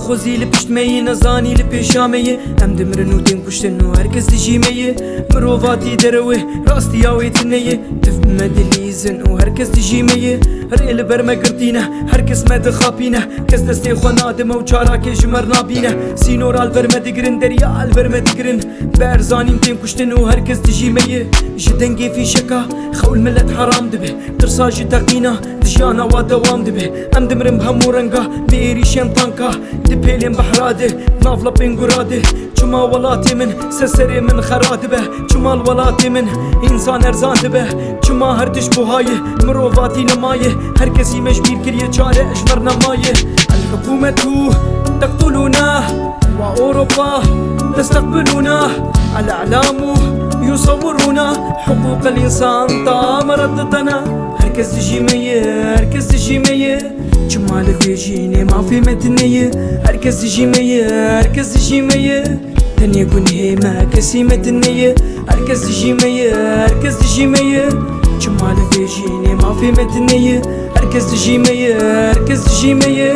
خوزی لپشتمهی نزانی لپیشامهی ام دمرن و دین کشتن و هرکس دجیمهی مروواتی دروه راستی آویتنهی تف مدلیزن و هرکس دجیمهی هر ایل برمه گردینه هرکس مد خابینه کس دستی خونادمه و چاراکی جمر نابینه سینور البرمه دگرن دریا البرمه دگرن برزانیم دین کشتن و هرکس دجیمهی جدنگی فی شکا خول ملت حرام دبه ترساجی تقینا دجانا و دوام دبه ام دمرم بهمو رنگا بیری شم تانکا دبیلیم بحراده نافلا بینگوراده چما ولاتي من سسري من خراد به چما الولاتي من انسان ارزان به چما هر تشبهاي مروفاتي نمايه هر كسي مجبير كريه چاره اشمر نمايه الحكومة تقتلنا واوروبا تستقبلنا الاعلام يصورنا حقوق الانسان طام ردتنا هركز تجيمية هركز تجيمية جمال فيجيني ما في متنية هركز تجيمية هركز تجيمية تاني يكون هيما كسيمة النية هركز تجيمية هركز تجيمية جمال فيجيني ما في متنية هركز تجيمية هركز تجيمية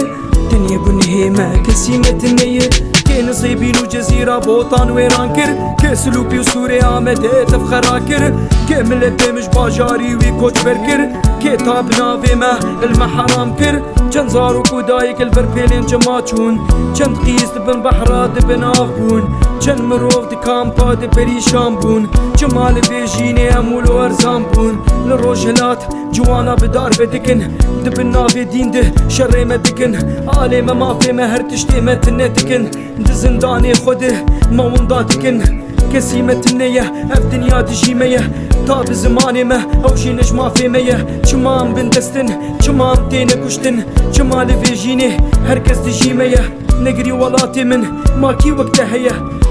تاني يكون هيما كسيمة النية كي نصيبين وجزيرة بوطان ويران كر كي سلوبي وسوريا مديت تفخرا كر كي ملتي مش باجاري ويكوش بركر كي تابنا فيما المحرام كر جن زارو كودايك البربيلين جماچون جن قيس بن بحرات بن آفبون جن مروف دي كامبا دي بريشان بون جمال فيجيني امولو ارزان بون للروجهلات جوانا بدار بدكن دبنا في دين ده شري مدكن آلي ما في مهر تشتي متنتكن دزنداني خوده ما ونداتكن كسيمة النية اف دنيا تجيمية طاب زماني ما او شي نجمع في مية شمام بندستن شمام تين كشتن شمال فيجيني هركز تجيمية نقري ولاتي من ماكي وقتها هي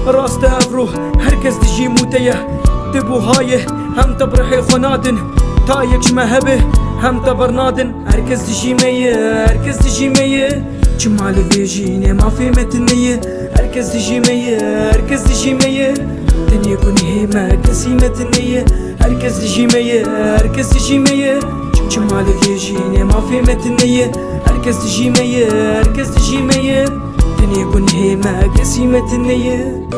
راست افرو هركز تجي موتيه تبو هايه هم تبرحي خنادن تايك شمهبه هم تبرنادن هركز تجيمية هركز تجيمية شمال فيجيني ما في متنية هركز تجيمية هركز تجيمية تن يكون هيما كسيمة النية هركز تجيمية هركز تجيمية شمال فيجيني ما في متنية هركز تجيمية هركز تجيمية تن يكون هيما كسيمة النية.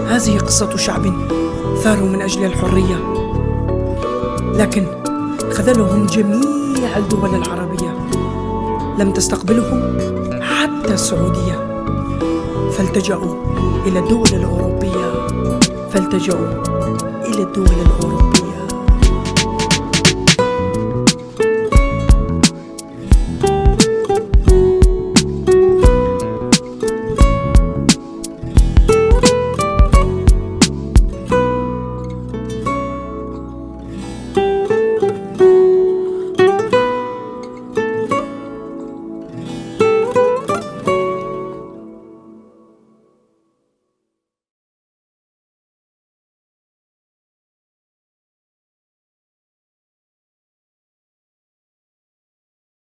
هذه قصة شعب ثاروا من أجل الحرية لكن خذلهم جميع الدول العربية لم تستقبلهم حتى السعودية فالتجأوا إلى الدول الأوروبية